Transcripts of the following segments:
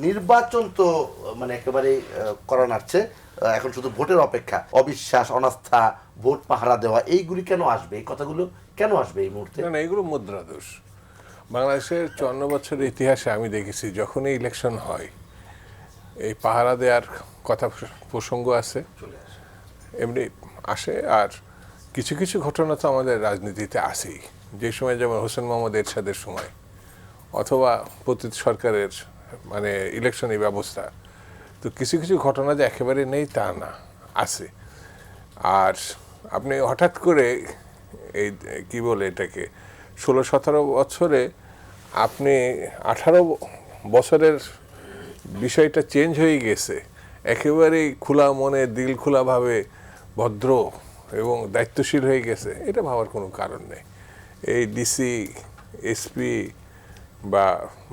নির্বাচন তো মানে একেবারে করা নাচ্ছে, এখন শুধু ভোটের অপেক্ষা। অবিশ্বাস, অনাস্থা, ভোট পাহারা দেওয়া, এইগুলি কেন আসবে? এই কথাগুলো কেন আসবে এই মুহূর্তে? না, এগুলো মুদ্রা দোষ। বাংলাদেশের 54 বছরের ইতিহাসে আমি দেখেছি যখনই ইলেকশন হয় এই পাহারা দেওয়ার কথা প্রসঙ্গ আছে, এমনি আসে। আর কিছু কিছু ঘটনা তো আমাদের রাজনীতিতে আসেই, যে সময় যেমন হোসেন মোহাম্মদ এরশাদের সময়, অথবা প্রতি সরকারের মানে ইলেকশনের ব্যবস্থা। তো কিছু কিছু ঘটনা যে একেবারে নেই তা না, আছে। আর আপনি হঠাৎ করে এই কি বলে এটাকে 16-17 বছরে আপনি 18 বছরের বিষয়টা চেঞ্জ হয়ে গেছে, একেবারেই খোলা মনে দিল খোলাভাবে ভদ্র এবং দায়িত্বশীল হয়ে গেছে, এটা ভাবার কোনো কারণ নেই। এই ডিসি, এসপি বা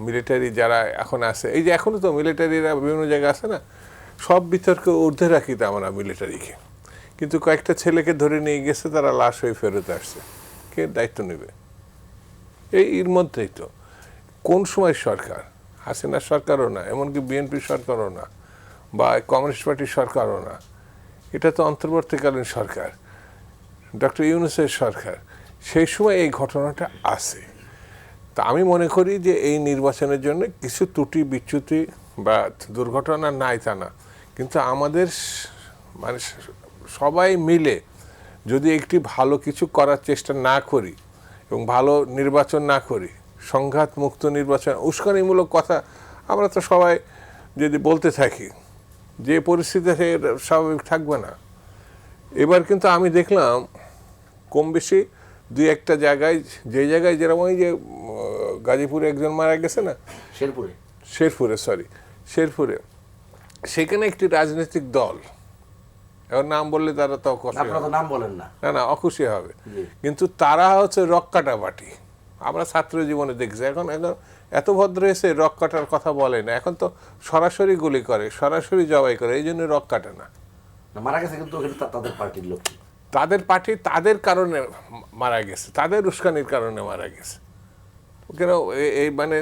মিলিটারি যারা এখন আছে, এই যে এখনও তো মিলিটারিরা বিভিন্ন জায়গায় আছে না, সব বিতর্ক ঊর্ধ্বে রাখি তো আমরা মিলিটারিকে। কিন্তু কয়েকটা ছেলেকে ধরে নিয়ে গেছে, তারা লাশ হয়ে ফেরত আসছে, কে দায়িত্ব নেবে? এর মধ্যেই তো কোন সময় সরকার, হাসিনার সরকারও না, এমনকি বিএনপির সরকারও না, বা কমিউনিস্ট পার্টির সরকারও না, এটা তো অন্তর্বর্তীকালীন সরকার, ডক্টর ইউনূসের সরকার। সেই সময় এই ঘটনাটা আসে। তা আমি মনে করি যে এই নির্বাচনের জন্য কিছু ত্রুটি বিচ্যুতি বা দুর্ঘটনা নাই তা না, কিন্তু আমাদের মানে সবাই মিলে যদি একটি ভালো কিছু করার চেষ্টা না করি এবং ভালো নির্বাচন না করি, সংঘাত মুক্ত নির্বাচন, উস্কানিমূলক কথা আমরা তো সবাই যদি বলতে থাকি, যে পরিস্থিতিতে স্বাভাবিক থাকবে না। এবার কিন্তু আমি দেখলাম কম বেশি দুই একটা জায়গায়, যে জায়গায় যেরকম ওই যে গাজীপুরে একজন মারা গেছে না, শেরপুরে, সেখানে একটি রাজনৈতিক দল, এবার নাম বললে তারা তো নাম বলেন না, না অখুশি হবে, কিন্তু তারা হচ্ছে রক কাটা পার্টি। আমরা ছাত্র জীবনে দেখছি, এখন এত ভদ্র হয়েছে, রক কাটার কথা বলে না, এখন তো সরাসরি গুলি করে, সরাসরি জবাই করে, এই জন্য রক কাটে না। মারা গেছে কিন্তু তাদের পার্টির লোক, তাদের পার্টি তাদের কারণে মারা গেছে, তাদের উস্কানির কারণে মারা গেছে। কেন এই মানে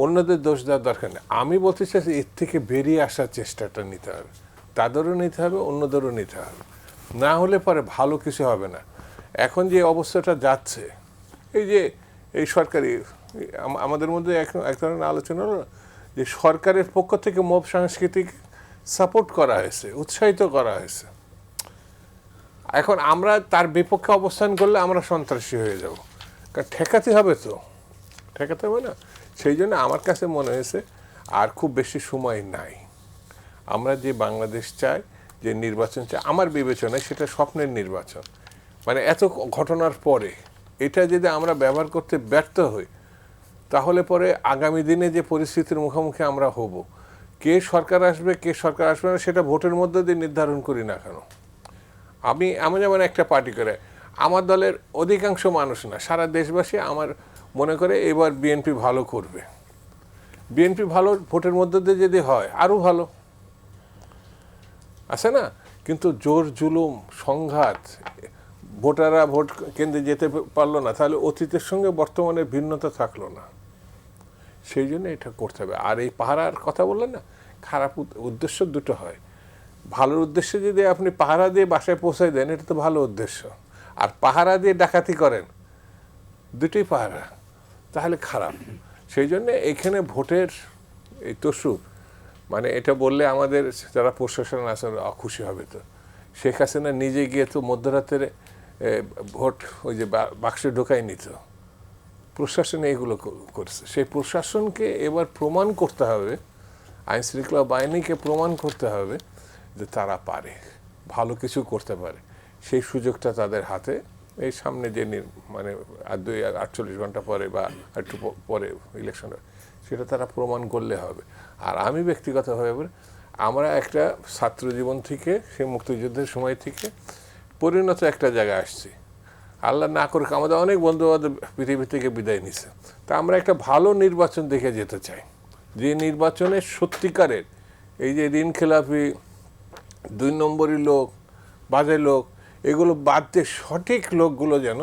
অন্যদের দোষ দেওয়ার দরকার নেই। আমি বলতে চাইছি এর থেকে বেরিয়ে আসার চেষ্টাটা নিতে হবে, তাদেরও নিতে হবে, অন্যদেরও নিতে হবে, না হলে পরে ভালো কিছু হবে না। এখন যে অবস্থাটা যাচ্ছে, এই যে এই সরকারি আমাদের মধ্যে এক ধরনের আলোচনা হলো যে সরকারের পক্ষ থেকে মব সাংস্কৃতিক সাপোর্ট করা হয়েছে, উৎসাহিত করা হয়েছে। এখন আমরা তার বিপক্ষে অবস্থান করলে আমরা সন্ত্রাসী হয়ে যাব, কারণ ঠেকাতে হবে না। সেই জন্য আমার কাছে মনে হয়েছে আর খুব বেশি সময় নাই। আমরা যে বাংলাদেশ চাই, যে নির্বাচন চাই, আমার বিবেচনায় সেটা স্বপ্নের নির্বাচন। মানে এত ঘটনার পরে এটা যদি আমরা ব্যবহার করতে ব্যর্থ হই, তাহলে পরে আগামী দিনে যে পরিস্থিতির মুখোমুখি আমরা হব, কে সরকার আসবে না, সেটা ভোটের মধ্যে দিয়ে নির্ধারণ করি না কেন। আমি যেমন একটা পার্টি করে, আমার দলের অধিকাংশ মানুষ না, সারা দেশবাসী আমার মনে করে এবার বিএনপি ভালো করবে। বিএনপি ভালো ভোটের মধ্যে দিয়ে যদি হয় আরও ভালো, আছে না? কিন্তু জোর জুলুম, সংঘাত, ভোটাররা ভোট কেন্দ্রে যেতে পারলো না, তাহলে অতীতের সঙ্গে বর্তমানে ভিন্নতা থাকলো না। সেই জন্য এটা করতে হবে। আর এই পাহারার কথা বললেন না, খারাপ উদ্দেশ্য দুটো হয়। ভালো উদ্দেশ্যে যদি আপনি পাহারা দিয়ে বাসায় পৌঁছায় দেন, এটা তো ভালো উদ্দেশ্য। আর পাহারা দিয়ে ডাকাতি করেন, দুটোই পাহারা, তাহলে খারাপ। সেই জন্য এইখানে ভোটের এই তসু, মানে এটা বললে আমাদের যারা প্রশাসন আছে অখুশি হবে। তো শেখ হাসিনা নিজে গিয়ে তো মধ্যরাতের ভোট ওই যে বাক্সে ঢোকাই নিত, প্রশাসন এইগুলো করছে। সেই প্রশাসনকে এবার প্রমাণ করতে হবে, আইন শৃঙ্খলা বাহিনীকে প্রমাণ করতে হবে যে তারা পারে, ভালো কিছু করতে পারে। সেই সুযোগটা তাদের হাতে, এই সামনে যে মানে 48 ঘন্টা পরে বা একটু পরে ইলেকশন, সেটা তারা প্রমাণ করলে হবে। আর আমি ব্যক্তিগতভাবে আমরা একটা ছাত্র জীবন থেকে, সেই মুক্তিযুদ্ধের সময় থেকে পরিণত একটা জায়গায় আসছি। আল্লাহ না করুক আমাদের অনেক বন্ধু-বান্ধব পৃথিবী থেকে বিদায় নিছে, তা আমরা একটা ভালো নির্বাচন দেখে যেতে চাই, যে নির্বাচনে সত্যিকারের এই যে ঋণ খেলাপি, 2 নম্বরই লোক, বাজে লোক, এগুলো বাদ দিয়ে সঠিক লোকগুলো যেন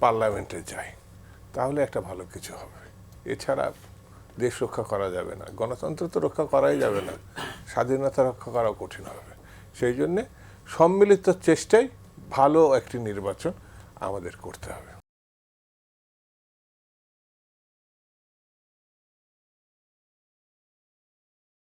পার্লামেন্টে যায়, তাহলে একটা ভালো কিছু হবে। এছাড়া দেশ রক্ষা করা যাবে না, গণতন্ত্র তো রক্ষা করাই যাবে না, স্বাধীনতা রক্ষা করাও কঠিন হবে। সেই জন্যে সম্মিলিত চেষ্টায় ভালো একটি নির্বাচন আমাদের করতে হবে।